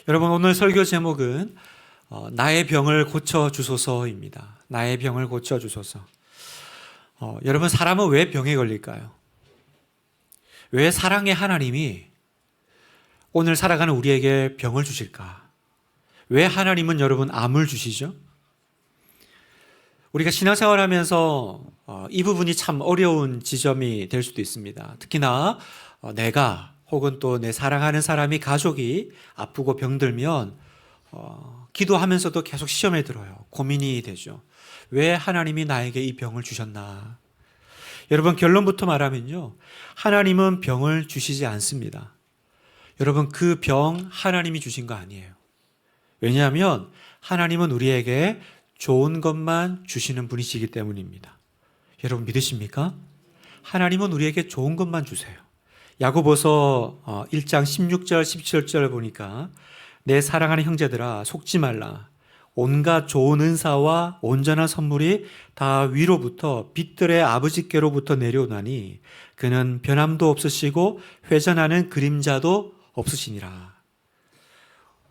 여러분, 오늘 설교 제목은 나의 병을 고쳐주소서입니다. 나의 병을 고쳐주소서. 여러분, 사람은 왜 병에 걸릴까요? 왜 사랑의 하나님이 오늘 살아가는 우리에게 병을 주실까? 왜 하나님은 여러분 암을 주시죠? 우리가 신앙생활 하면서 이 부분이 참 어려운 지점이 될 수도 있습니다. 특히나 내가 혹은 또 내 사랑하는 사람이, 가족이 아프고 병들면 기도하면서도 계속 시험에 들어요. 고민이 되죠. 왜 하나님이 나에게 이 병을 주셨나? 여러분, 결론부터 말하면요, 하나님은 병을 주시지 않습니다. 여러분, 그 병 하나님이 주신 거 아니에요. 왜냐하면 하나님은 우리에게 좋은 것만 주시는 분이시기 때문입니다. 여러분, 믿으십니까? 하나님은 우리에게 좋은 것만 주세요. 야고보서 1장 16절 17절 보니까 내 사랑하는 형제들아, 속지 말라. 온갖 좋은 은사와 온전한 선물이 다 위로부터 빛들의 아버지께로부터 내려오나니 그는 변함도 없으시고 회전하는 그림자도 없으시니라.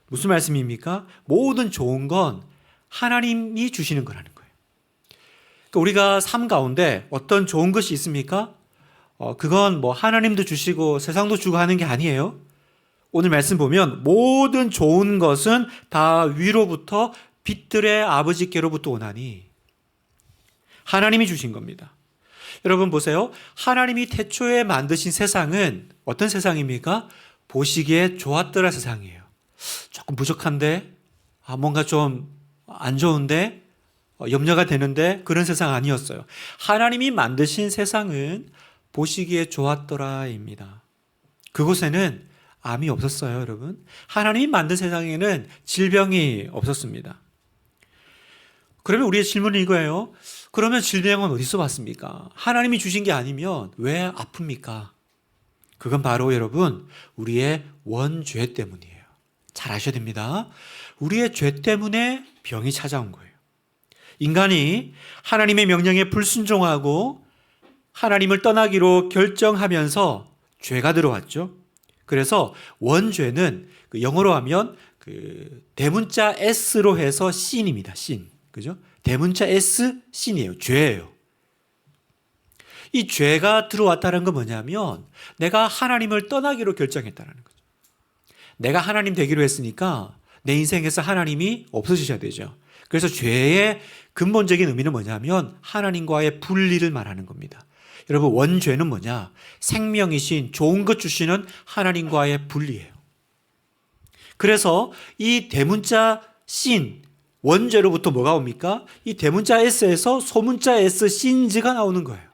무슨 말씀입니까? 모든 좋은 건 하나님이 주시는 거라는 거예요. 그러니까 우리가 삶 가운데 어떤 좋은 것이 있습니까? 그건 뭐 하나님도 주시고 세상도 주고 하는 게 아니에요. 오늘 말씀 보면 모든 좋은 것은 다 위로부터 빛들의 아버지께로부터 오나니 하나님이 주신 겁니다. 여러분 보세요. 하나님이 태초에 만드신 세상은 어떤 세상입니까? 보시기에 좋았더라 세상이에요. 조금 부족한데, 뭔가 좀 안 좋은데, 염려가 되는데, 그런 세상 아니었어요. 하나님이 만드신 세상은 보시기에 좋았더라입니다. 그곳에는 암이 없었어요, 여러분. 하나님이 만든 세상에는 질병이 없었습니다. 그러면 우리의 질문은 이거예요. 그러면 질병은 어디서 왔습니까? 하나님이 주신 게 아니면 왜 아픕니까? 그건 바로 여러분, 우리의 원죄 때문이에요. 잘 아셔야 됩니다. 우리의 죄 때문에 병이 찾아온 거예요. 인간이 하나님의 명령에 불순종하고 하나님을 떠나기로 결정하면서 죄가 들어왔죠. 그래서 원죄는 영어로 하면 대문자 S로 해서 sin입니다. sin. 그죠? 대문자 S, sin이에요. 죄예요. 이 죄가 들어왔다는 건 뭐냐면 내가 하나님을 떠나기로 결정했다는 거죠. 내가 하나님 되기로 했으니까 내 인생에서 하나님이 없어지셔야 되죠. 그래서 죄의 근본적인 의미는 뭐냐면 하나님과의 분리를 말하는 겁니다. 여러분, 원죄는 뭐냐? 생명이신 좋은 것 주시는 하나님과의 분리예요. 그래서 이 대문자 sin, 원죄로부터 뭐가 옵니까? 이 대문자 S에서 소문자 S, sin즈가 나오는 거예요.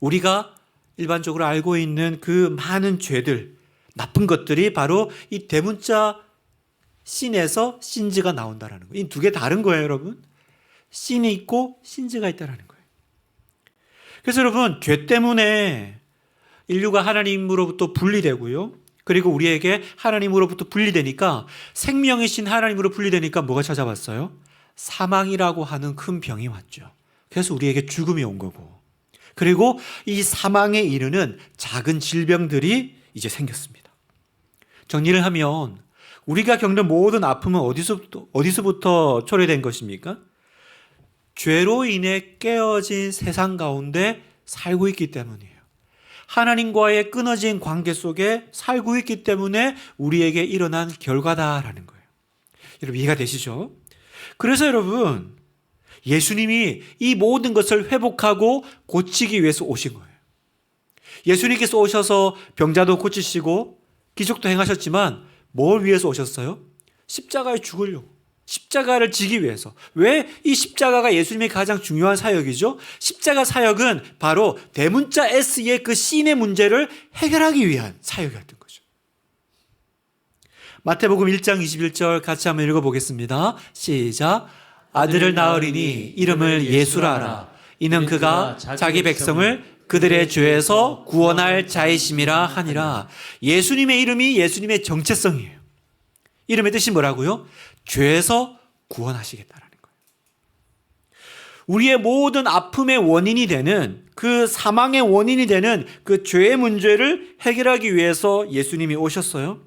우리가 일반적으로 알고 있는 그 많은 죄들, 나쁜 것들이 바로 이 대문자 sin에서 sin즈가 나온다는 거예요. 이 두 개 다른 거예요, 여러분. sin이 있고 sin즈가 있다는 거예요. 그래서 여러분, 죄 때문에 인류가 하나님으로부터 분리되고요. 그리고 우리에게 하나님으로부터 분리되니까, 생명이신 하나님으로 분리되니까 뭐가 찾아왔어요? 사망이라고 하는 큰 병이 왔죠. 그래서 우리에게 죽음이 온 거고, 그리고 이 사망에 이르는 작은 질병들이 이제 생겼습니다. 정리를 하면 우리가 겪는 모든 아픔은 어디서부터 초래된 것입니까? 죄로 인해 깨어진 세상 가운데 살고 있기 때문이에요. 하나님과의 끊어진 관계 속에 살고 있기 때문에 우리에게 일어난 결과다라는 거예요. 여러분, 이해가 되시죠? 그래서 여러분, 예수님이 이 모든 것을 회복하고 고치기 위해서 오신 거예요. 예수님께서 오셔서 병자도 고치시고 기적도 행하셨지만 뭘 위해서 오셨어요? 십자가에 죽으려고. 십자가를 지기 위해서. 왜 이 십자가가 예수님의 가장 중요한 사역이죠? 십자가 사역은 바로 대문자 S의 그 sin의 문제를 해결하기 위한 사역이었던 거죠. 마태복음 1장 21절 같이 한번 읽어보겠습니다. 시작. 아들을 낳으리니 이름을 예수라 하라. 이는 그가 자기 백성을 그들의 죄에서 구원할 자이심이라 하니라. 예수님의 이름이 예수님의 정체성이에요. 이름의 뜻이 뭐라고요? 죄에서 구원하시겠다라는 거예요. 우리의 모든 아픔의 원인이 되는, 그 사망의 원인이 되는 그 죄의 문제를 해결하기 위해서 예수님이 오셨어요.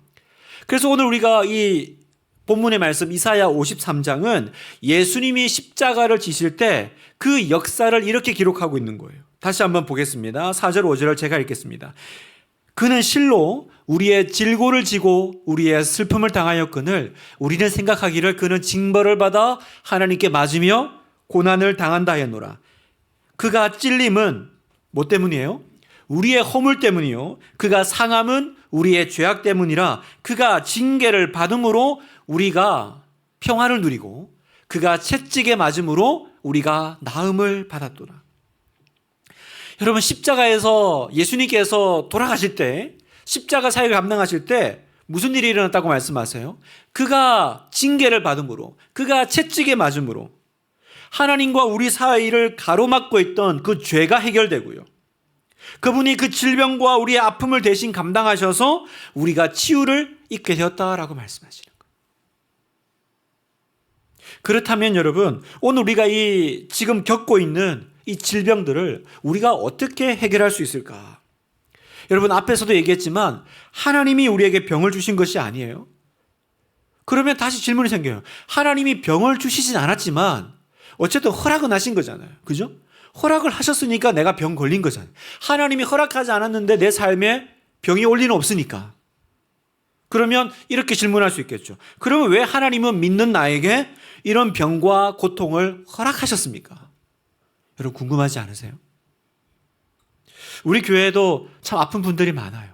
그래서 오늘 우리가 이 본문의 말씀 이사야 53장은 예수님이 십자가를 지실 때 그 역사를 이렇게 기록하고 있는 거예요. 다시 한번 보겠습니다. 4절 5절을 제가 읽겠습니다. 그는 실로 우리의 질고를 지고 우리의 슬픔을 당하였거늘 우리는 생각하기를 그는 징벌을 받아 하나님께 맞으며 고난을 당한다 하였노라. 그가 찔림은 뭐 때문이에요? 우리의 허물 때문이요. 그가 상함은 우리의 죄악 때문이라. 그가 징계를 받음으로 우리가 평화를 누리고 그가 채찍에 맞음으로 우리가 나음을 받았도다. 여러분, 십자가에서 예수님께서 돌아가실 때, 십자가 사역을 감당하실 때 무슨 일이 일어났다고 말씀하세요? 그가 징계를 받음으로, 그가 채찍에 맞음으로 하나님과 우리 사이를 가로막고 있던 그 죄가 해결되고요. 그분이 그 질병과 우리의 아픔을 대신 감당하셔서 우리가 치유를 입게 되었다라고 말씀하시는 거예요. 그렇다면 여러분, 오늘 우리가 이 지금 겪고 있는 이 질병들을 우리가 어떻게 해결할 수 있을까? 여러분, 앞에서도 얘기했지만 하나님이 우리에게 병을 주신 것이 아니에요. 그러면 다시 질문이 생겨요. 하나님이 병을 주시진 않았지만 어쨌든 허락은 하신 거잖아요. 그죠? 허락을 하셨으니까 내가 병 걸린 거잖아요. 하나님이 허락하지 않았는데 내 삶에 병이 올 리는 없으니까. 그러면 이렇게 질문할 수 있겠죠. 그러면 왜 하나님은 믿는 나에게 이런 병과 고통을 허락하셨습니까? 여러분, 궁금하지 않으세요? 우리 교회에도 참 아픈 분들이 많아요.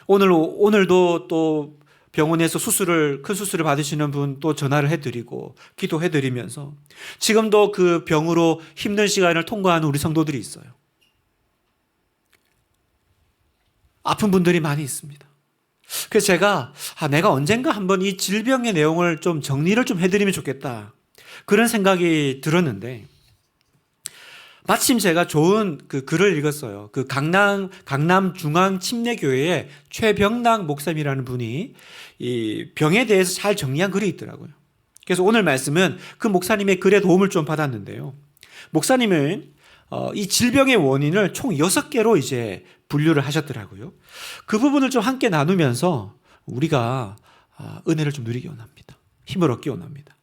오늘도 또 병원에서 큰 수술을 받으시는 분 또 전화를 해드리고 기도해드리면서 지금도 그 병으로 힘든 시간을 통과하는 우리 성도들이 있어요. 아픈 분들이 많이 있습니다. 그래서 제가 내가 언젠가 한번 이 질병의 내용을 좀 정리를 좀 해드리면 좋겠다, 그런 생각이 들었는데 마침 제가 좋은 그 글을 읽었어요. 그 강남 중앙침례교회의 최병락 목사님이라는 분이 이 병에 대해서 잘 정리한 글이 있더라고요. 그래서 오늘 말씀은 그 목사님의 글에 도움을 좀 받았는데요. 목사님은 이 질병의 원인을 총 6개로 이제 분류를 하셨더라고요. 그 부분을 좀 함께 나누면서 우리가 은혜를 좀 누리기 원합니다. 힘을 얻기 원합니다.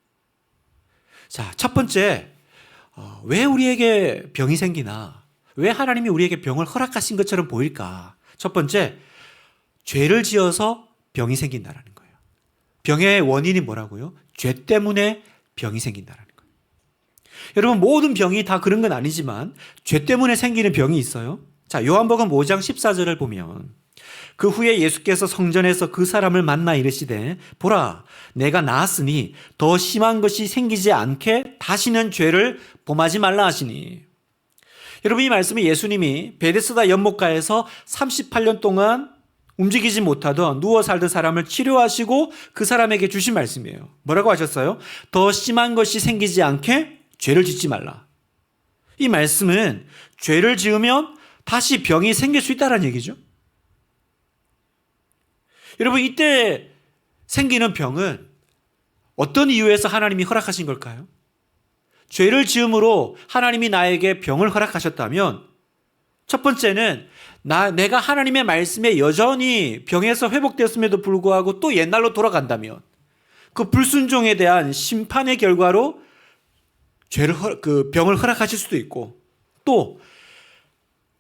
자, 첫 번째, 왜 우리에게 병이 생기나? 왜 하나님이 우리에게 병을 허락하신 것처럼 보일까? 첫 번째, 죄를 지어서 병이 생긴다라는 거예요. 병의 원인이 뭐라고요? 죄 때문에 병이 생긴다라는 거예요. 여러분, 모든 병이 다 그런 건 아니지만 죄 때문에 생기는 병이 있어요. 자, 요한복음 5장 14절을 보면 그 후에 예수께서 성전에서 그 사람을 만나 이르시되 보라, 내가 나았으니 더 심한 것이 생기지 않게 다시는 죄를 범하지 말라 하시니. 여러분, 이 말씀이 예수님이 베데스다 연못가에서 38년 동안 움직이지 못하던 누워 살던 사람을 치료하시고 그 사람에게 주신 말씀이에요. 뭐라고 하셨어요? 더 심한 것이 생기지 않게 죄를 짓지 말라. 이 말씀은 죄를 지으면 다시 병이 생길 수 있다는 얘기죠. 여러분, 이때 생기는 병은 어떤 이유에서 하나님이 허락하신 걸까요? 죄를 지음으로 하나님이 나에게 병을 허락하셨다면 첫 번째는 내가 하나님의 말씀에 여전히 병에서 회복되었음에도 불구하고 또 옛날로 돌아간다면 그 불순종에 대한 심판의 결과로 그 병을 허락하실 수도 있고, 또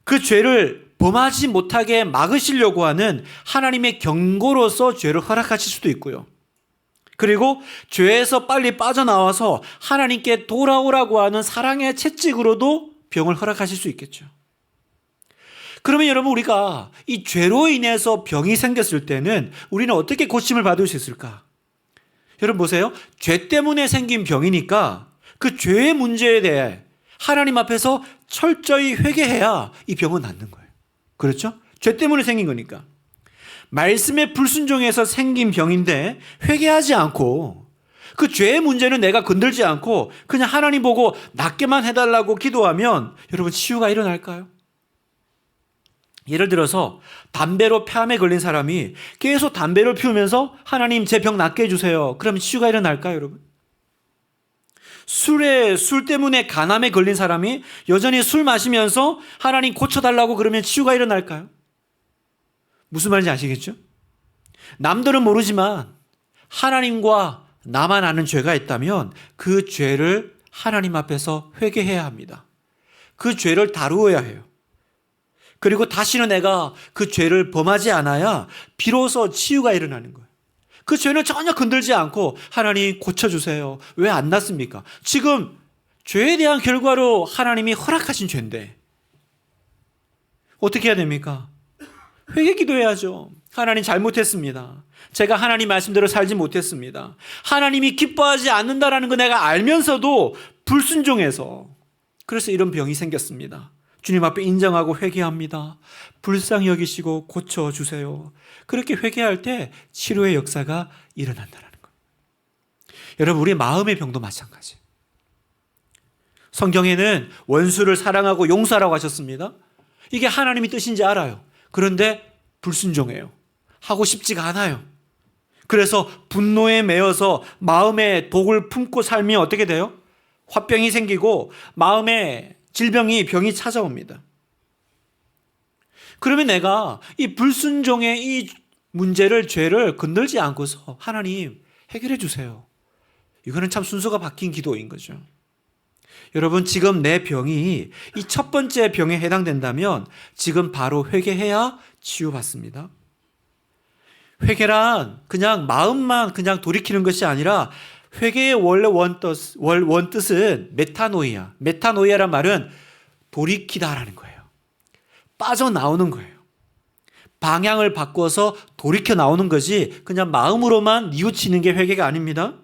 그 죄를 범하지 못하게 막으시려고 하는 하나님의 경고로서 죄를 허락하실 수도 있고요. 그리고 죄에서 빨리 빠져나와서 하나님께 돌아오라고 하는 사랑의 채찍으로도 병을 허락하실 수 있겠죠. 그러면 여러분, 우리가 이 죄로 인해서 병이 생겼을 때는 우리는 어떻게 고침을 받을 수 있을까? 여러분 보세요. 죄 때문에 생긴 병이니까 그 죄의 문제에 대해 하나님 앞에서 철저히 회개해야 이 병은 낫는 거예요. 그렇죠? 죄 때문에 생긴 거니까. 말씀의 불순종에서 생긴 병인데 회개하지 않고 그 죄의 문제는 내가 건들지 않고 그냥 하나님 보고 낫게만 해달라고 기도하면 여러분, 치유가 일어날까요? 예를 들어서 담배로 폐암에 걸린 사람이 계속 담배를 피우면서 하나님, 제 병 낫게 해주세요. 그러면 치유가 일어날까요, 여러분? 술 때문에 간암에 걸린 사람이 여전히 술 마시면서 하나님 고쳐달라고 그러면 치유가 일어날까요? 무슨 말인지 아시겠죠? 남들은 모르지만 하나님과 나만 아는 죄가 있다면 그 죄를 하나님 앞에서 회개해야 합니다. 그 죄를 다루어야 해요. 그리고 다시는 내가 그 죄를 범하지 않아야 비로소 치유가 일어나는 거예요. 그 죄는 전혀 건들지 않고 하나님 고쳐주세요. 왜 안 낫습니까? 지금 죄에 대한 결과로 하나님이 허락하신 죄인데 어떻게 해야 됩니까? 회개 기도해야죠. 하나님 잘못했습니다. 제가 하나님 말씀대로 살지 못했습니다. 하나님이 기뻐하지 않는다라는 거 내가 알면서도 불순종해서 그래서 이런 병이 생겼습니다. 주님 앞에 인정하고 회개합니다. 불쌍히 여기시고 고쳐주세요. 그렇게 회개할 때 치료의 역사가 일어난다는 거예요. 여러분, 우리 마음의 병도 마찬가지. 성경에는 원수를 사랑하고 용서하라고 하셨습니다. 이게 하나님의 뜻인지 알아요. 그런데 불순종해요. 하고 싶지가 않아요. 그래서 분노에 매여서 마음에 독을 품고 살면 어떻게 돼요? 화병이 생기고 마음에 병이 찾아옵니다. 그러면 내가 이 불순종의 이 문제를, 죄를 건들지 않고서 하나님 해결해 주세요. 이거는 참 순서가 바뀐 기도인 거죠. 여러분, 지금 내 병이 이 첫 번째 병에 해당된다면 지금 바로 회개해야 치유받습니다. 회개란 그냥 마음만 그냥 돌이키는 것이 아니라 회개의 원래 원뜻은 메타노이아. 메타노이아란 말은 돌이키다라는 거예요. 빠져나오는 거예요. 방향을 바꿔서 돌이켜 나오는 거지 그냥 마음으로만 뉘우치는 게 회개가 아닙니다.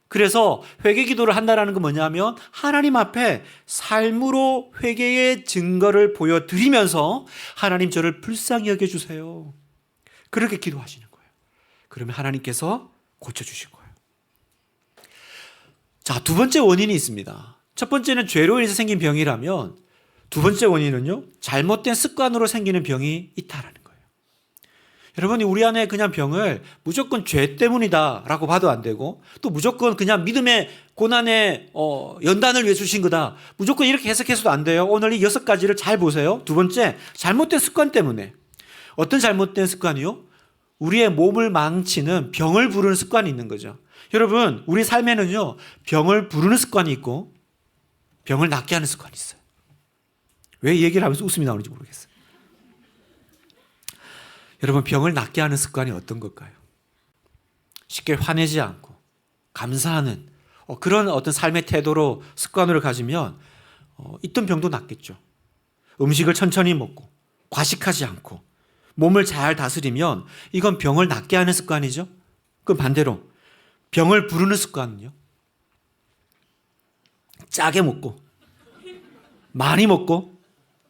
그래서 회개 기도를 한다는 건 뭐냐면 하나님 앞에 삶으로 회개의 증거를 보여드리면서 하나님 저를 불쌍히 여겨주세요. 그렇게 기도하시는 거예요. 그러면 하나님께서 고쳐주실 거예요. 자, 두 번째 원인이 있습니다. 첫 번째는 죄로 인해서 생긴 병이라면 두 번째 원인은요, 잘못된 습관으로 생기는 병이 있다라는 거예요. 여러분이 우리 안에 그냥 병을 무조건 죄 때문이다라고 봐도 안 되고 또 무조건 그냥 믿음의 고난의 연단을 위해 주신 거다. 무조건 이렇게 해석해서도 안 돼요. 오늘 이 6가지를 잘 보세요. 두 번째, 잘못된 습관 때문에. 어떤 잘못된 습관이요? 우리의 몸을 망치는 병을 부르는 습관이 있는 거죠. 여러분, 우리 삶에는요, 병을 부르는 습관이 있고 병을 낫게 하는 습관이 있어요. 왜 이 얘기를 하면서 웃음이 나오는지 모르겠어요. 여러분, 병을 낫게 하는 습관이 어떤 걸까요? 쉽게 화내지 않고 감사하는 그런 어떤 삶의 태도로 습관으로 가지면 있던 병도 낫겠죠. 음식을 천천히 먹고 과식하지 않고 몸을 잘 다스리면 이건 병을 낫게 하는 습관이죠. 그럼 반대로 병을 부르는 습관은요, 짜게 먹고 많이 먹고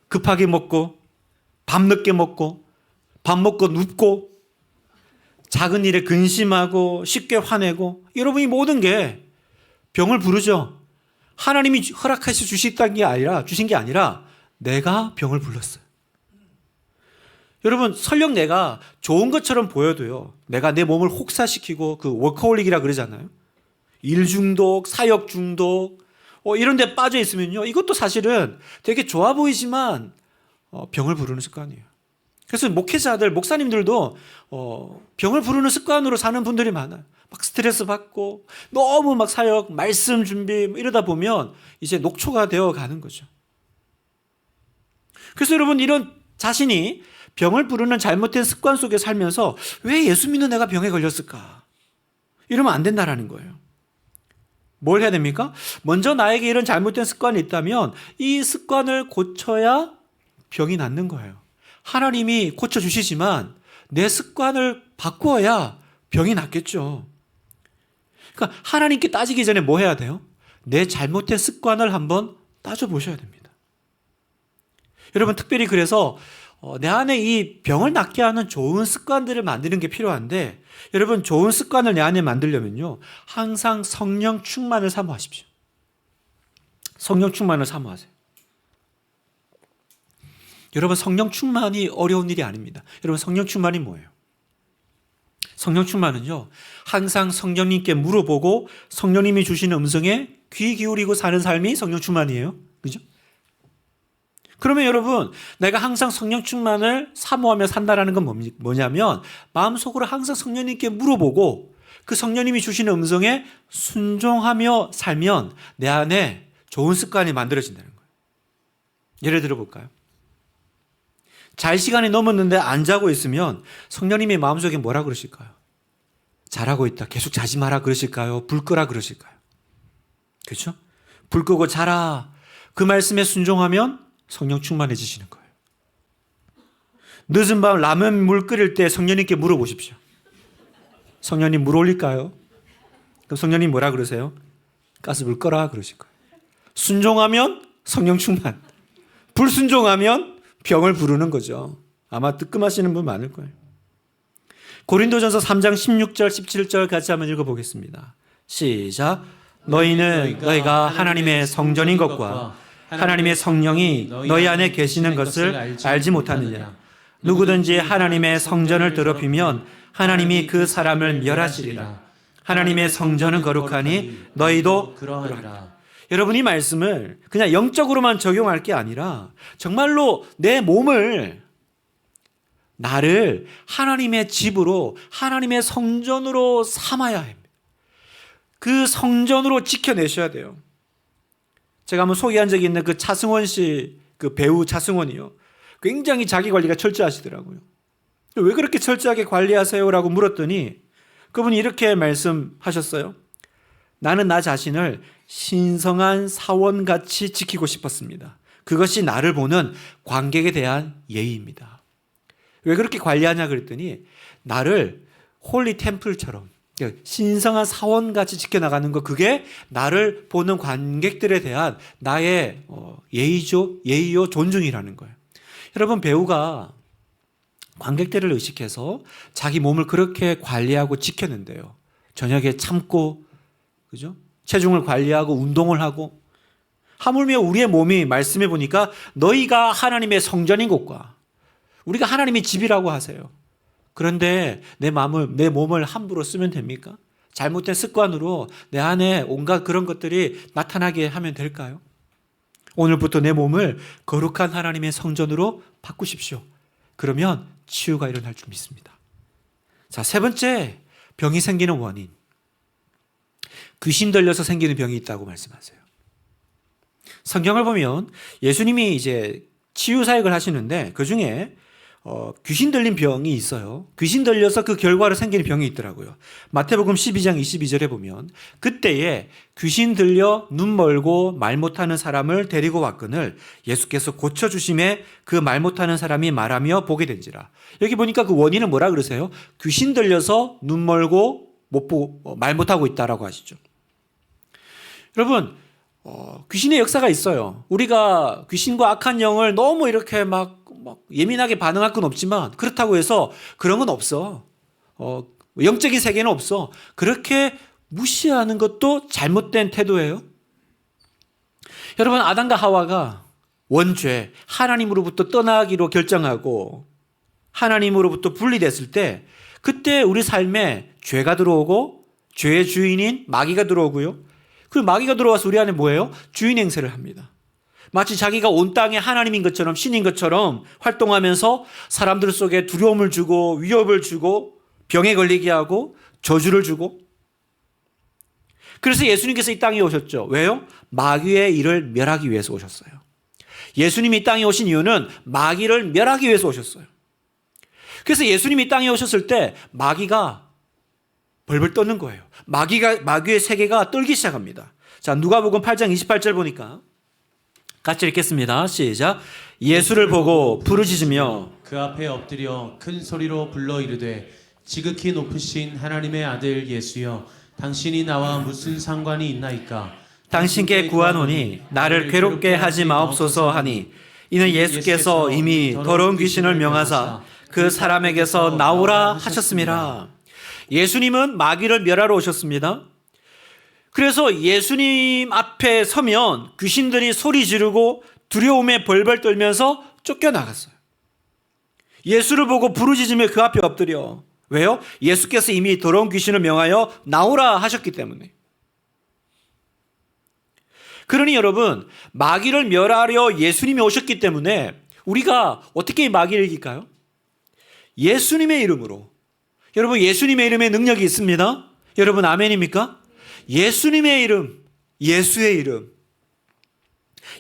급하게 먹고 밤늦게 먹고 밥 먹고 눕고 작은 일에 근심하고 쉽게 화내고, 여러분 이 모든 게 병을 부르죠. 하나님이 허락하셔 주신 게 아니라 내가 병을 불렀어요. 여러분, 설령 내가 좋은 것처럼 보여도요, 내가 내 몸을 혹사시키고 그 워커홀릭이라 그러잖아요. 일 중독, 사역 중독 이런 데 빠져 있으면요, 이것도 사실은 되게 좋아 보이지만 병을 부르는 습관이에요. 그래서 목회자들, 목사님들도 병을 부르는 습관으로 사는 분들이 많아요. 막 스트레스 받고 너무 막 사역, 말씀 준비 이러다 보면 이제 녹초가 되어 가는 거죠. 그래서 여러분, 이런 자신이 병을 부르는 잘못된 습관 속에 살면서 왜 예수 믿는 내가 병에 걸렸을까? 이러면 안 된다라는 거예요. 뭘 해야 됩니까? 먼저 나에게 이런 잘못된 습관이 있다면 이 습관을 고쳐야 병이 낫는 거예요. 하나님이 고쳐주시지만 내 습관을 바꾸어야 병이 낫겠죠. 그러니까 하나님께 따지기 전에 뭐 해야 돼요? 내 잘못된 습관을 한번 따져보셔야 됩니다. 여러분, 특별히 그래서 내 안에 이 병을 낫게 하는 좋은 습관들을 만드는 게 필요한데, 여러분, 좋은 습관을 내 안에 만들려면요, 항상 성령 충만을 사모하십시오. 성령 충만을 사모하세요. 여러분, 성령 충만이 어려운 일이 아닙니다. 여러분, 성령 충만이 뭐예요? 성령 충만은요, 항상 성령님께 물어보고 성령님이 주시는 음성에 귀 기울이고 사는 삶이 성령 충만이에요. 그죠? 그러면 여러분, 내가 항상 성령 충만을 사모하며 산다라는 건 뭐냐면 마음속으로 항상 성령님께 물어보고 그 성령님이 주시는 음성에 순종하며 살면 내 안에 좋은 습관이 만들어진다는 거예요. 예를 들어 볼까요? 잘 시간이 넘었는데 안 자고 있으면 성령님이 마음속에 뭐라 그러실까요? 잘하고 있다. 계속 자지 마라 그러실까요? 불 끄라 그러실까요? 그렇죠? 불 끄고 자라. 그 말씀에 순종하면 성령 충만해지시는 거예요. 늦은 밤 라면 물 끓일 때 성령님께 물어보십시오. 성령님 물 올릴까요? 그럼 성령님 뭐라 그러세요? 가스불 꺼라 그러실 거예요. 순종하면 성령 충만. 불순종하면 병을 부르는 거죠. 아마 뜨끔하시는 분 많을 거예요. 고린도전서 3장 16절 17절 같이 한번 읽어보겠습니다. 시작. 너희가 하나님의 성전인 것과 하나님의 성령이 너희 안에 계시는 것을 알지 못하느냐. 누구든지 하나님의 성전을 더럽히면 하나님이 그 사람을 멸하시리라. 하나님의 성전은 거룩하니 너희도 그러하리라. 여러분 이 말씀을 그냥 영적으로만 적용할 게 아니라 정말로 내 몸을 나를 하나님의 집으로 하나님의 성전으로 삼아야 합니다. 그 성전으로 지켜내셔야 돼요. 제가 한번 소개한 적이 있는 그 차승원 씨, 그 배우 차승원이요. 굉장히 자기 관리가 철저하시더라고요. 왜 그렇게 철저하게 관리하세요? 라고 물었더니 그분이 이렇게 말씀하셨어요. 나는 나 자신을 신성한 사원같이 지키고 싶었습니다. 그것이 나를 보는 관객에 대한 예의입니다. 왜 그렇게 관리하냐 그랬더니 나를 홀리 템플처럼 신성한 사원같이 지켜나가는 거, 그게 나를 보는 관객들에 대한 나의 예의요 존중이라는 거예요. 여러분 배우가 관객들을 의식해서 자기 몸을 그렇게 관리하고 지켰는데요. 저녁에 참고, 그죠? 체중을 관리하고 운동을 하고, 하물며 우리의 몸이 말씀해 보니까 너희가 하나님의 성전인 것과 우리가 하나님의 집이라고 하세요. 그런데 내 몸을 함부로 쓰면 됩니까? 잘못된 습관으로 내 안에 온갖 그런 것들이 나타나게 하면 될까요? 오늘부터 내 몸을 거룩한 하나님의 성전으로 바꾸십시오. 그러면 치유가 일어날 줄 믿습니다. 자, 세 번째, 병이 생기는 원인. 귀신 들려서 생기는 병이 있다고 말씀하세요. 성경을 보면 예수님이 이제 치유 사역을 하시는데 그 중에 귀신 들린 병이 있어요. 귀신 들려서 그 결과로 생기는 병이 있더라고요. 마태복음 12장 22절에 보면 그때에 귀신 들려 눈 멀고 말 못하는 사람을 데리고 왔거늘 예수께서 고쳐주심에 그 말 못하는 사람이 말하며 보게 된지라. 여기 보니까 그 원인은 뭐라 그러세요? 귀신 들려서 눈 멀고 말 못하고 있다라고 하시죠. 여러분 귀신의 역사가 있어요. 우리가 귀신과 악한 영을 너무 이렇게 막 예민하게 반응할 건 없지만 그렇다고 해서 그런 건 없어. 영적인 세계는 없어. 그렇게 무시하는 것도 잘못된 태도예요. 여러분 아담과 하와가 원죄, 하나님으로부터 떠나기로 결정하고 하나님으로부터 분리됐을 때 그때 우리 삶에 죄가 들어오고 죄의 주인인 마귀가 들어오고요. 그리고 마귀가 들어와서 우리 안에 뭐예요? 주인 행세를 합니다. 마치 자기가 온 땅의 하나님인 것처럼 신인 것처럼 활동하면서 사람들 속에 두려움을 주고 위협을 주고 병에 걸리게 하고 저주를 주고. 그래서 예수님께서 이 땅에 오셨죠. 왜요? 마귀의 일을 멸하기 위해서 오셨어요. 예수님이 이 땅에 오신 이유는 마귀를 멸하기 위해서 오셨어요. 그래서 예수님이 이 땅에 오셨을 때 마귀가 벌벌 떠는 거예요. 마귀의 세계가 떨기 시작합니다. 자, 누가복음 8장 28절 보니까 같이 읽겠습니다. 시작. 예수를 보고 부르짖으며 그 앞에 엎드려 큰 소리로 불러 이르되 지극히 높으신 하나님의 아들 예수여 당신이 나와 무슨 상관이 있나이까. 당신께 구하노니 나를 괴롭게 하지 마옵소서 하니 이는 예수께서 이미 더러운 귀신을 명하사 그 사람에게서 나오라 하셨음이라. 예수님은 마귀를 멸하러 오셨습니다. 그래서 예수님 앞에 서면 귀신들이 소리 지르고 두려움에 벌벌 떨면서 쫓겨나갔어요. 예수를 보고 부르짖으며 그 앞에 엎드려. 왜요? 예수께서 이미 더러운 귀신을 명하여 나오라 하셨기 때문에. 그러니 여러분, 마귀를 멸하려 예수님이 오셨기 때문에 우리가 어떻게 마귀를 이길까요? 예수님의 이름으로. 여러분, 예수님의 이름에 능력이 있습니다. 여러분 아멘입니까? 예수님의 이름, 예수의 이름.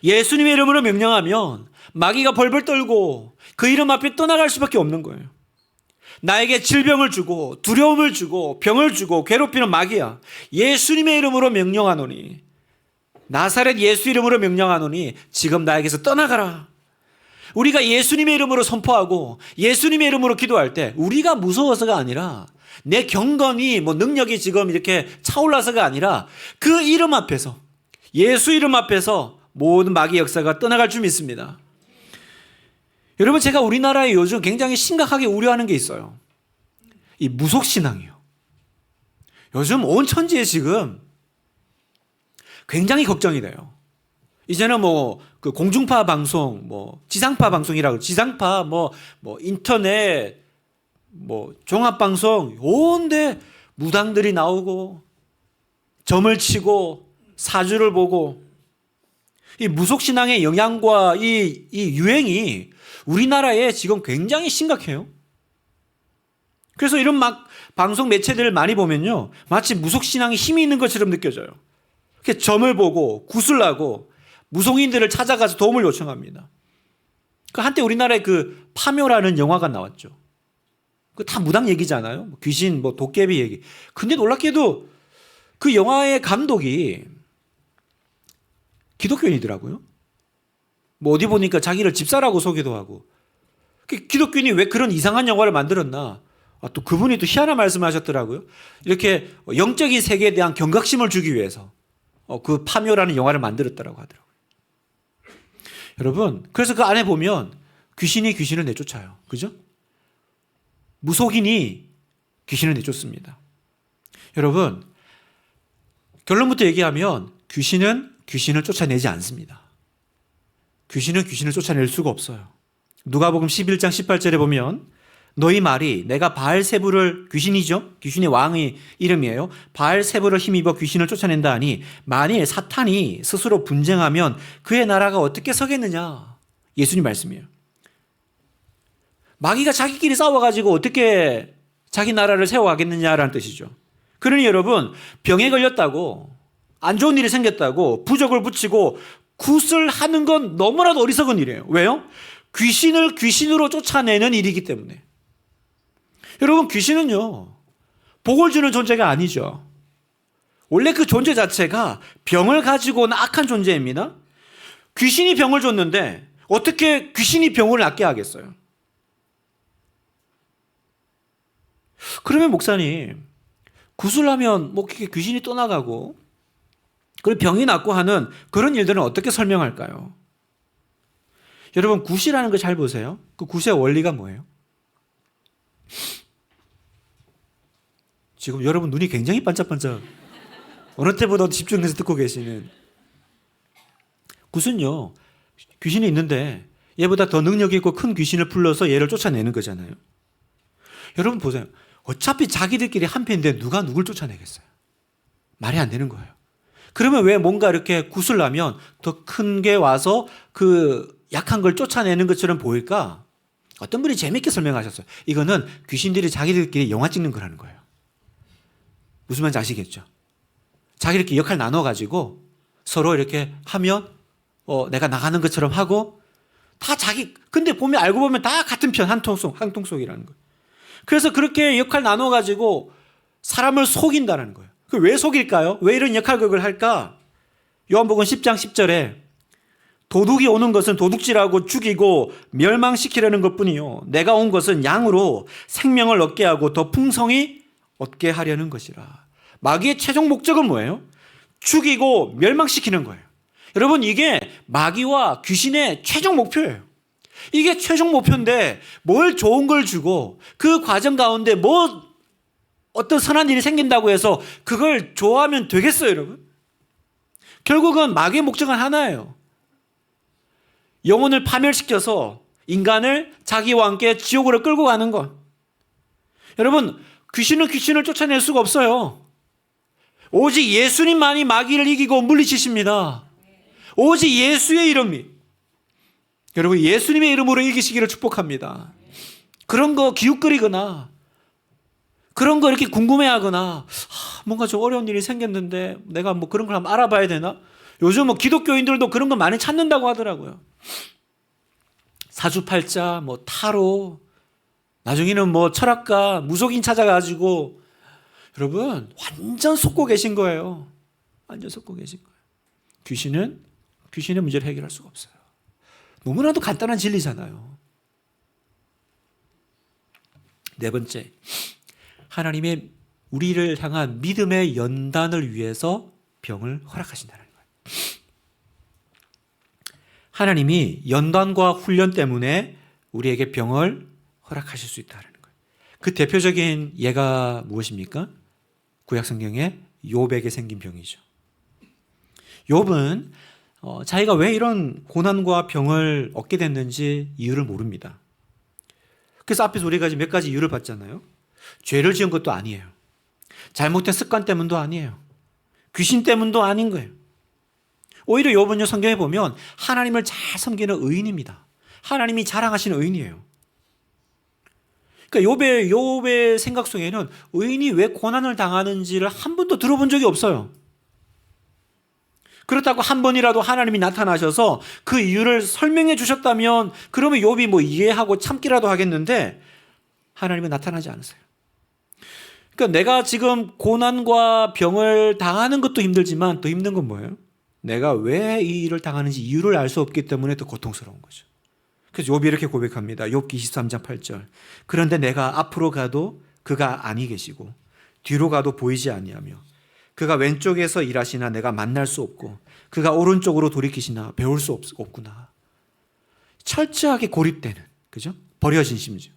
예수님의 이름으로 명령하면 마귀가 벌벌 떨고 그 이름 앞에 떠나갈 수밖에 없는 거예요. 나에게 질병을 주고 두려움을 주고 병을 주고 괴롭히는 마귀야. 예수님의 이름으로 명령하노니, 나사렛 예수 이름으로 명령하노니 지금 나에게서 떠나가라. 우리가 예수님의 이름으로 선포하고 예수님의 이름으로 기도할 때 우리가 무서워서가 아니라, 내 경건이 능력이 지금 이렇게 차올라서가 아니라 그 이름 앞에서, 예수 이름 앞에서 모든 마귀 역사가 떠나갈 줄 믿습니다. 여러분, 제가 우리나라에 요즘 굉장히 심각하게 우려하는 게 있어요. 이 무속신앙이요. 요즘 온 천지에 지금 굉장히 걱정이 돼요. 이제는 그 공중파 방송, 지상파 방송이라고, 지상파, 인터넷, 종합방송, 온데 무당들이 나오고, 점을 치고, 사주를 보고, 이 무속신앙의 영향과 이 유행이 우리나라에 지금 굉장히 심각해요. 그래서 이런 방송 매체들을 많이 보면요, 마치 무속신앙이 힘이 있는 것처럼 느껴져요. 이렇게 점을 보고 구슬하고 무속인들을 찾아가서 도움을 요청합니다. 한때 우리나라에 그 파묘라는 영화가 나왔죠. 그 다 무당 얘기잖아요. 귀신, 도깨비 얘기. 근데 놀랍게도 그 영화의 감독이 기독교인이더라고요. 어디 보니까 자기를 집사라고 소개도 하고. 기독교인이 왜 그런 이상한 영화를 만들었나? 또 그분이 또 희한한 말씀을 하셨더라고요. 이렇게 영적인 세계에 대한 경각심을 주기 위해서 그 파묘라는 영화를 만들었다고 하더라고요. 여러분, 그래서 그 안에 보면 귀신이 귀신을 내쫓아요. 그죠? 무속인이 귀신을 내쫓습니다. 여러분, 결론부터 얘기하면 귀신은 귀신을 쫓아내지 않습니다. 귀신은 귀신을 쫓아낼 수가 없어요. 누가복음 11장 18절에 보면, 너희 말이 내가 바알세불을, 귀신이죠? 귀신의 왕의 이름이에요. 바알세불을 힘입어 귀신을 쫓아낸다 하니 만일 사탄이 스스로 분쟁하면 그의 나라가 어떻게 서겠느냐. 예수님 말씀이에요. 마귀가 자기끼리 싸워가지고 어떻게 자기 나라를 세워가겠느냐라는 뜻이죠. 그러니 여러분, 병에 걸렸다고, 안 좋은 일이 생겼다고 부적을 붙이고 굿을 건 너무나도 어리석은 일이에요. 왜요? 귀신을 귀신으로 쫓아내는 일이기 때문에. 여러분, 귀신은요, 복을 주는 존재가 아니죠. 원래 그 존재 자체가 병을 가지고 온 악한 존재입니다. 귀신이 병을 줬는데 어떻게 귀신이 병을 낫게 하겠어요? 그러면 목사님, 구슬하면 귀신이 떠나가고 그리고 병이 낫고 하는 그런 일들은 어떻게 설명할까요? 여러분, 굿이라는 거 잘 보세요. 그 굿의 원리가 뭐예요? 지금 여러분 눈이 굉장히 반짝반짝, 어느 때보다도 집중해서 듣고 계시는. 굿은요, 귀신이 있는데 얘보다 더 능력 있고 큰 귀신을 불러서 얘를 쫓아내는 거잖아요. 여러분 보세요. 어차피 자기들끼리 한패인데 누가 누굴 쫓아내겠어요? 말이 안 되는 거예요. 그러면 왜 뭔가 이렇게 굿을 하면 더 큰 게 와서 그 약한 걸 쫓아내는 것처럼 보일까? 어떤 분이 재밌게 설명하셨어요. 이거는 귀신들이 자기들끼리 영화 찍는 거라는 거예요. 무슨 말인지 아시겠죠? 자기들끼리 역할 나눠가지고 서로 이렇게 하면 내가 나가는 것처럼 하고, 다 근데 알고 보면 다 같은 편, 한 통속이라는 거예요. 그래서 그렇게 역할 나눠가지고 사람을 속인다는 거예요. 왜 속일까요? 왜 이런 역할극을 할까? 요한복음 10장 10절에 도둑이 오는 것은 도둑질하고 죽이고 멸망시키려는 것뿐이요, 내가 온 것은 양으로 생명을 얻게 하고 더 풍성히 얻게 하려는 것이라. 마귀의 최종 목적은 뭐예요? 죽이고 멸망시키는 거예요. 여러분, 이게 마귀와 귀신의 최종 목표예요. 이게 최종 목표인데 뭘 좋은 걸 주고 그 과정 가운데 어떤 선한 일이 생긴다고 해서 그걸 좋아하면 되겠어요, 여러분? 결국은 마귀의 목적은 하나예요. 영혼을 파멸시켜서 인간을 자기와 함께 지옥으로 끌고 가는 것. 여러분, 귀신은 귀신을 쫓아낼 수가 없어요. 오직 예수님만이 마귀를 이기고 물리치십니다. 오직 예수의 이름이. 여러분, 예수님의 이름으로 이기시기를 축복합니다. 그런 거 기웃거리거나 그런 거 이렇게 궁금해하거나 뭔가 좀 어려운 일이 생겼는데 내가 뭐 그런 걸 한번 알아봐야 되나? 요즘 뭐 기독교인들도 그런 거 많이 찾는다고 하더라고요. 사주팔자, 뭐 타로, 나중에는 뭐 철학가, 무속인 찾아가지고 여러분 완전 속고 계신 거예요. 완전 속고 계신 거예요. 귀신의 문제를 해결할 수가 없어요. 너무나도 간단한 진리잖아요. 네 번째, 하나님의 우리를 향한 믿음의 연단을 위해서 병을 허락하신다는 거예요. 하나님이 연단과 훈련 때문에 우리에게 병을 허락하실 수 있다는 거예요. 그 대표적인 예가 무엇입니까? 구약 성경에 욥에게 생긴 병이죠. 욥은 자기가 왜 이런 고난과 병을 얻게 됐는지 이유를 모릅니다. 그래서 앞에서 우리가 몇 가지 이유를 봤잖아요. 죄를 지은 것도 아니에요. 잘못된 습관 때문도 아니에요. 귀신 때문도 아닌 거예요. 오히려 욥은요, 성경에 보면 하나님을 잘 섬기는 의인입니다. 하나님이 자랑하시는 의인이에요. 그러니까 욥의 생각 속에는 의인이 왜 고난을 당하는지를 한 번도 들어본 적이 없어요. 그렇다고 한 번이라도 하나님이 나타나셔서 그 이유를 설명해 주셨다면 그러면 욥이 뭐 이해하고 참기라도 하겠는데 하나님은 나타나지 않으세요. 그러니까 내가 지금 고난과 병을 당하는 것도 힘들지만 더 힘든 건 뭐예요? 내가 왜 이 일을 당하는지 이유를 알 수 없기 때문에 더 고통스러운 거죠. 그래서 욥이 이렇게 고백합니다. 욥기 23장 8절. 그런데 내가 앞으로 가도 그가 아니 계시고 뒤로 가도 보이지 아니하며 그가 왼쪽에서 일하시나 내가 만날 수 없고 그가 오른쪽으로 돌이키시나 배울 수 없구나. 철저하게 고립되는, 그죠? 버려진 심지어.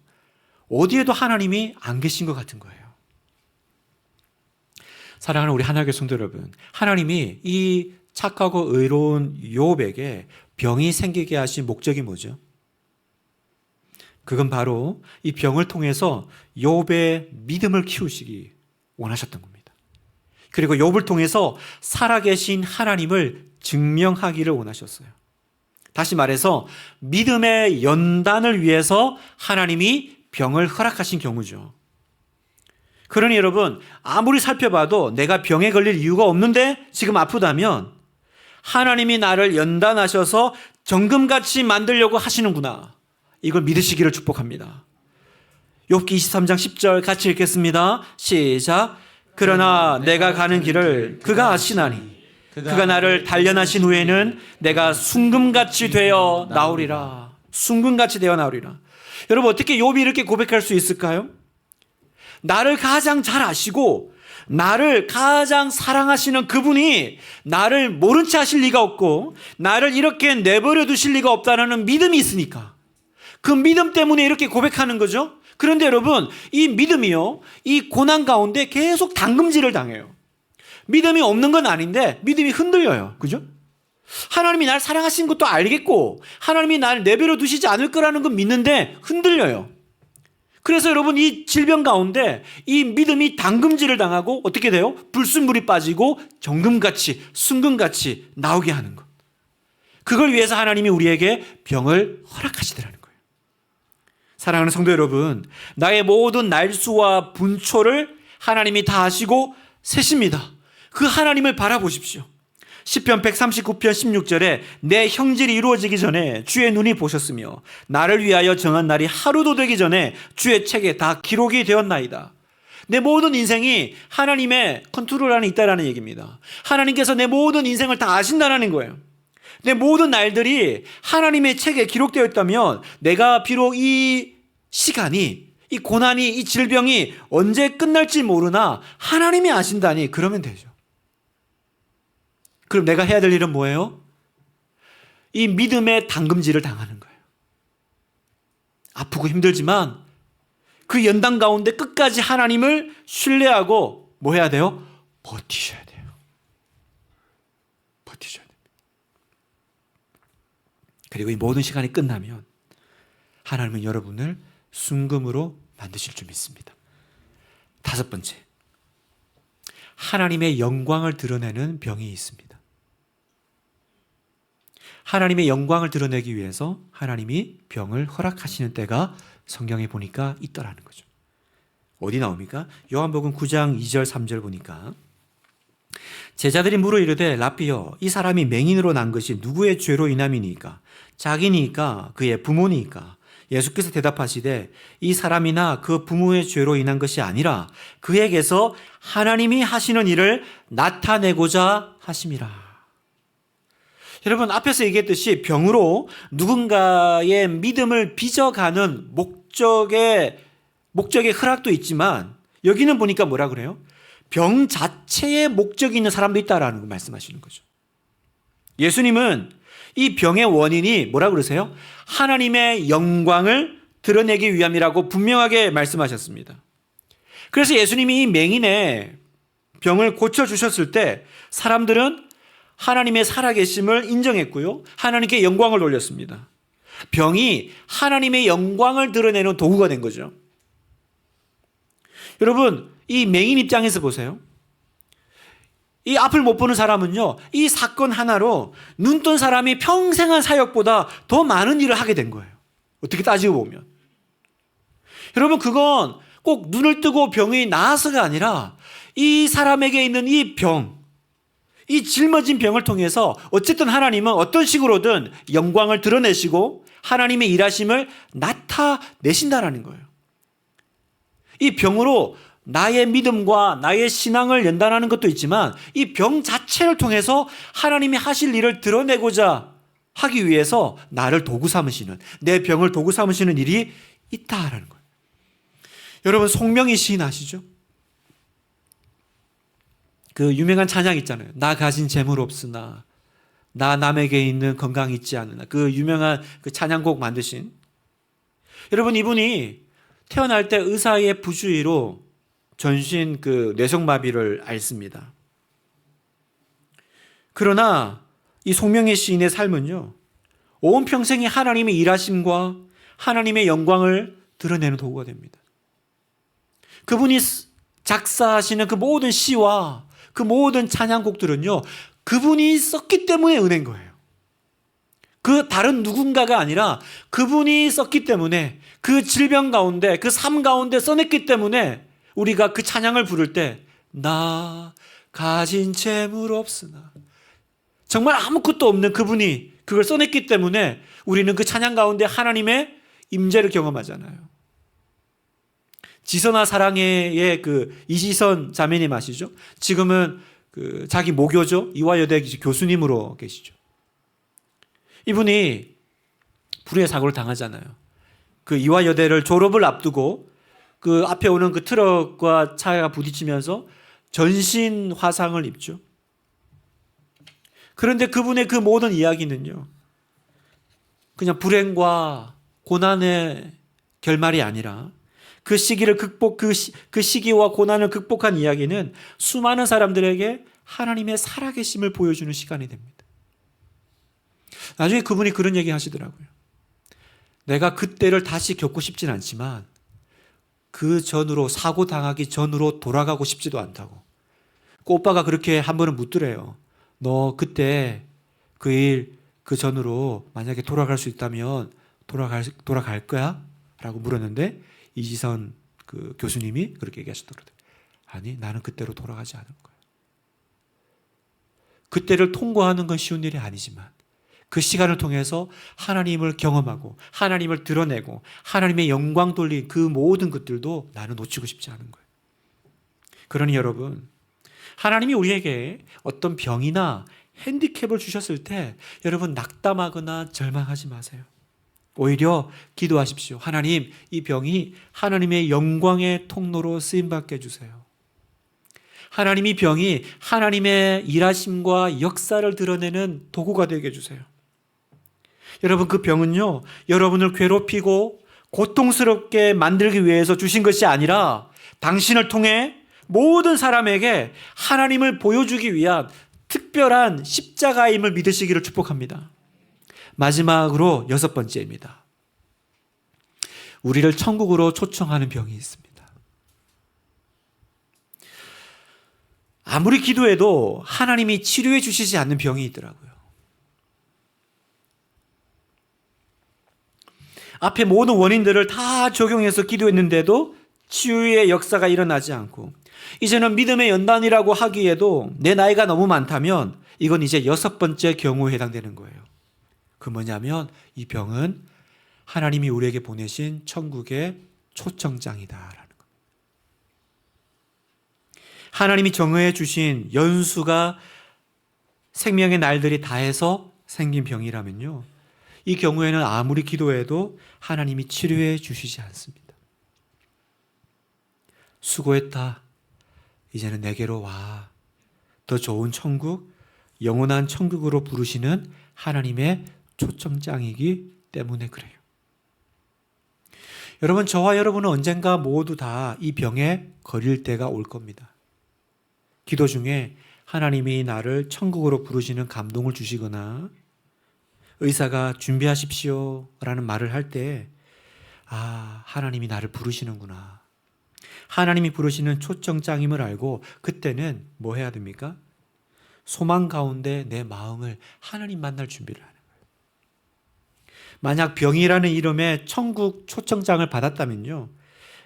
어디에도 하나님이 안 계신 것 같은 거예요. 사랑하는 우리 하나님의 성도 여러분, 하나님이 이 착하고 의로운 욥에게 병이 생기게 하신 목적이 뭐죠? 그건 바로 이 병을 통해서 욥의 믿음을 키우시기 원하셨던 겁니다. 그리고 욥을 통해서 살아계신 하나님을 증명하기를 원하셨어요. 다시 말해서 믿음의 연단을 위해서 하나님이 병을 허락하신 경우죠. 그러니 여러분, 아무리 살펴봐도 내가 병에 걸릴 이유가 없는데 지금 아프다면 하나님이 나를 연단하셔서 정금같이 만들려고 하시는구나. 이걸 믿으시기를 축복합니다. 욥기 23장 10절 같이 읽겠습니다. 시작. 그러나 내가 가는 길을 그가 아시나니 그가 나를 단련하신 후에는 내가 순금같이 되어 나오리라. 순금같이 되어 나오리라. 여러분, 어떻게 욥이 이렇게 고백할 수 있을까요? 나를 가장 잘 아시고 나를 가장 사랑하시는 그분이 나를 모른 채 하실 리가 없고 나를 이렇게 내버려 두실 리가 없다는 믿음이 있으니까 그 믿음 때문에 이렇게 고백하는 거죠. 그런데 여러분, 이 믿음이요, 이 고난 가운데 계속 당금질을 당해요. 믿음이 없는 건 아닌데 믿음이 흔들려요. 그죠? 하나님이 날 사랑하신 것도 알겠고 하나님이 날 내버려 두시지 않을 거라는 건 믿는데 흔들려요. 그래서 여러분, 이 질병 가운데 이 믿음이 당금질을 당하고 어떻게 돼요? 불순물이 빠지고 정금같이 순금같이 나오게 하는 것. 그걸 위해서 하나님이 우리에게 병을 허락하시더라는 거예요. 사랑하는 성도 여러분, 나의 모든 날수와 분초를 하나님이 다 아시고 세십니다. 그 하나님을 바라보십시오. 시편 139편 16절에 내 형질이 이루어지기 전에 주의 눈이 보셨으며 나를 위하여 정한 날이 하루도 되기 전에 주의 책에 다 기록이 되었나이다. 내 모든 인생이 하나님의 컨트롤 안에 있다는 얘기입니다. 하나님께서 내 모든 인생을 다 아신다는 거예요. 내 모든 날들이 하나님의 책에 기록되어 있다면 내가 비록 이 시간이, 이 고난이, 이 질병이 언제 끝날지 모르나 하나님이 아신다니 그러면 되죠. 그럼 내가 해야 될 일은 뭐예요? 이 믿음의 당금질을 당하는 거예요. 아프고 힘들지만 그 연단 가운데 끝까지 하나님을 신뢰하고 뭐 해야 돼요? 버티셔야 돼요. 버티셔야 됩니다. 그리고 이 모든 시간이 끝나면 하나님은 여러분을 순금으로 만드실 줄 믿습니다. 다섯 번째, 하나님의 영광을 드러내는 병이 있습니다. 하나님의 영광을 드러내기 위해서 하나님이 병을 허락하시는 때가 성경에 보니까 있더라는 거죠. 어디 나옵니까? 요한복음 9장 2절 3절 보니까 제자들이 물어 이르되 라삐여 이 사람이 맹인으로 난 것이 누구의 죄로 인함이니까? 자기니까 그의 부모니까? 예수께서 대답하시되 이 사람이나 그 부모의 죄로 인한 것이 아니라 그에게서 하나님이 하시는 일을 나타내고자 하심이라. 여러분 앞에서 얘기했듯이 병으로 누군가의 믿음을 빚어가는 목적의 허락도 있지만 여기는 보니까 뭐라 그래요? 병 자체의 목적이 있는 사람도 있다라는 걸 말씀하시는 거죠. 예수님은 이 병의 원인이 뭐라 그러세요? 하나님의 영광을 드러내기 위함이라고 분명하게 말씀하셨습니다. 그래서 예수님이 이 맹인의 병을 고쳐주셨을 때 사람들은 하나님의 살아계심을 인정했고요. 하나님께 영광을 돌렸습니다. 병이 하나님의 영광을 드러내는 도구가 된 거죠. 여러분, 이 맹인 입장에서 보세요. 이 앞을 못 보는 사람은요, 이 사건 하나로 눈 뜬 사람이 평생 한 사역보다 더 많은 일을 하게 된 거예요. 어떻게 따지고 보면. 여러분, 그건 꼭 눈을 뜨고 병이 나아서가 아니라 이 사람에게 있는 이 병, 이 짊어진 병을 통해서 어쨌든 하나님은 어떤 식으로든 영광을 드러내시고 하나님의 일하심을 나타내신다라는 거예요. 이 병으로 나의 믿음과 나의 신앙을 연단하는 것도 있지만 이 병 자체를 통해서 하나님이 하실 일을 드러내고자 하기 위해서 나를 도구 삼으시는, 내 병을 도구 삼으시는 일이 있다라는 거예요. 여러분 송명희 시인 아시죠? 그 유명한 찬양 있잖아요. 나 가진 재물 없으나 나 남에게 있는 건강 있지 않으나, 그 유명한 그 찬양곡 만드신 여러분, 이분이 태어날 때 의사의 부주의로 전신 그 뇌성마비를 앓습니다. 그러나 이 송명희 시인의 삶은요, 온 평생이 하나님의 일하심과 하나님의 영광을 드러내는 도구가 됩니다. 그분이 작사하시는 그 모든 시와 그 모든 찬양곡들은요, 그분이 썼기 때문에 은혜인 거예요. 그 다른 누군가가 아니라 그분이 썼기 때문에, 그 질병 가운데, 그 삶 가운데 써냈기 때문에 우리가 그 찬양을 부를 때 나 가진 재물 없으나, 정말 아무것도 없는 그분이 그걸 써냈기 때문에 우리는 그 찬양 가운데 하나님의 임재를 경험하잖아요. 지선아 사랑해의 그 이지선 자매님 아시죠? 지금은 그 자기 모교죠. 이화여대 교수님으로 계시죠. 이분이 불의의 사고를 당하잖아요. 그 이화여대를 졸업을 앞두고 그 앞에 오는 그 트럭과 차가 부딪히면서 전신 화상을 입죠. 그런데 그분의 그 모든 이야기는요, 그냥 불행과 고난의 결말이 아니라 그 시기를 그 시기와 고난을 극복한 이야기는 수많은 사람들에게 하나님의 살아계심을 보여주는 시간이 됩니다. 나중에 그분이 그런 얘기 하시더라고요. 내가 그때를 다시 겪고 싶진 않지만 그 전으로, 사고 당하기 전으로 돌아가고 싶지도 않다고. 그 오빠가 그렇게 한 번은 묻더래요. 너 그때 그 일, 그 전으로 만약에 돌아갈 수 있다면 돌아갈 거야? 라고 물었는데 이지선 그 교수님이 그렇게 얘기하시더라고요. 아니, 나는 그때로 돌아가지 않을 거야. 그때를 통과하는 건 쉬운 일이 아니지만 그 시간을 통해서 하나님을 경험하고 하나님을 드러내고 하나님의 영광 돌린 그 모든 것들도 나는 놓치고 싶지 않은 거예요. 그러니 여러분, 하나님이 우리에게 어떤 병이나 핸디캡을 주셨을 때 여러분 낙담하거나 절망하지 마세요. 오히려 기도하십시오. 하나님, 이 병이 하나님의 영광의 통로로 쓰임받게 해주세요. 하나님, 이 병이 하나님의 일하심과 역사를 드러내는 도구가 되게 해주세요. 여러분, 그 병은요, 여러분을 괴롭히고 고통스럽게 만들기 위해서 주신 것이 아니라 당신을 통해 모든 사람에게 하나님을 보여주기 위한 특별한 십자가임을 믿으시기를 축복합니다. 마지막으로 6번째입니다. 우리를 천국으로 초청하는 병이 있습니다. 아무리 기도해도 하나님이 치료해 주시지 않는 병이 있더라고요. 앞에 모든 원인들을 다 적용해서 기도했는데도 치유의 역사가 일어나지 않고 이제는 믿음의 연단이라고 하기에도 내 나이가 너무 많다면 이건 이제 6번째 경우에 해당되는 거예요. 그 뭐냐면 이 병은 하나님이 우리에게 보내신 천국의 초청장이다라는 거. 하나님이 정해 주신 연수가 생명의 날들이 다해서 생긴 병이라면요, 이 경우에는 아무리 기도해도 하나님이 치료해 주시지 않습니다. 수고했다. 이제는 내게로 와. 더 좋은 천국, 영원한 천국으로 부르시는 하나님의 초청장이기 때문에 그래요. 여러분, 저와 여러분은 언젠가 모두 다 이 병에 걸릴 때가 올 겁니다. 기도 중에 하나님이 나를 천국으로 부르시는 감동을 주시거나 의사가 준비하십시오 라는 말을 할 때, 아, 하나님이 나를 부르시는구나. 하나님이 부르시는 초청장임을 알고 그때는 뭐 해야 됩니까? 소망 가운데 내 마음을 하나님 만날 준비를 하는 거예요. 만약 병이라는 이름의 천국 초청장을 받았다면요,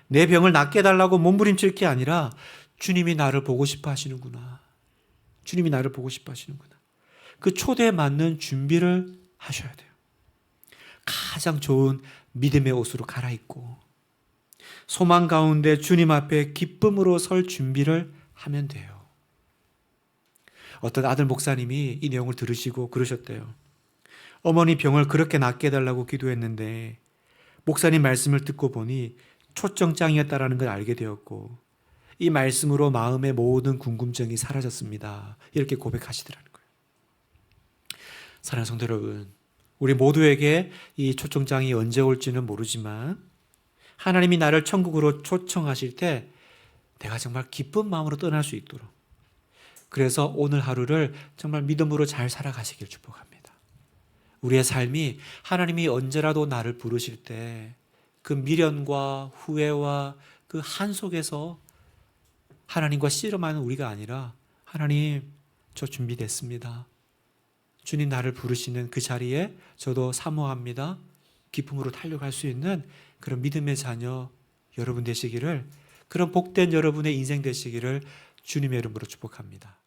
내 병을 낫게 해달라고 몸부림칠 게 아니라 주님이 나를 보고 싶어 하시는구나. 주님이 나를 보고 싶어 하시는구나. 그 초대에 맞는 준비를 하셔야 돼요. 가장 좋은 믿음의 옷으로 갈아입고 소망 가운데 주님 앞에 기쁨으로 설 준비를 하면 돼요. 어떤 아들 목사님이 이 내용을 들으시고 그러셨대요. 어머니 병을 그렇게 낫게 해달라고 기도했는데 목사님 말씀을 듣고 보니 초청장이었다라는 걸 알게 되었고 이 말씀으로 마음의 모든 궁금증이 사라졌습니다. 이렇게 고백하시더라는 거예요. 사랑하는 성도 여러분, 우리 모두에게 이 초청장이 언제 올지는 모르지만 하나님이 나를 천국으로 초청하실 때 내가 정말 기쁜 마음으로 떠날 수 있도록, 그래서 오늘 하루를 정말 믿음으로 잘 살아가시길 축복합니다. 우리의 삶이 하나님이 언제라도 나를 부르실 때 그 미련과 후회와 그 한 속에서 하나님과 씨름하는 우리가 아니라, 하나님, 저 준비됐습니다. 주님 나를 부르시는 그 자리에 저도 사모합니다. 기쁨으로 달려갈 수 있는 그런 믿음의 자녀 여러분 되시기를, 그런 복된 여러분의 인생 되시기를 주님의 이름으로 축복합니다.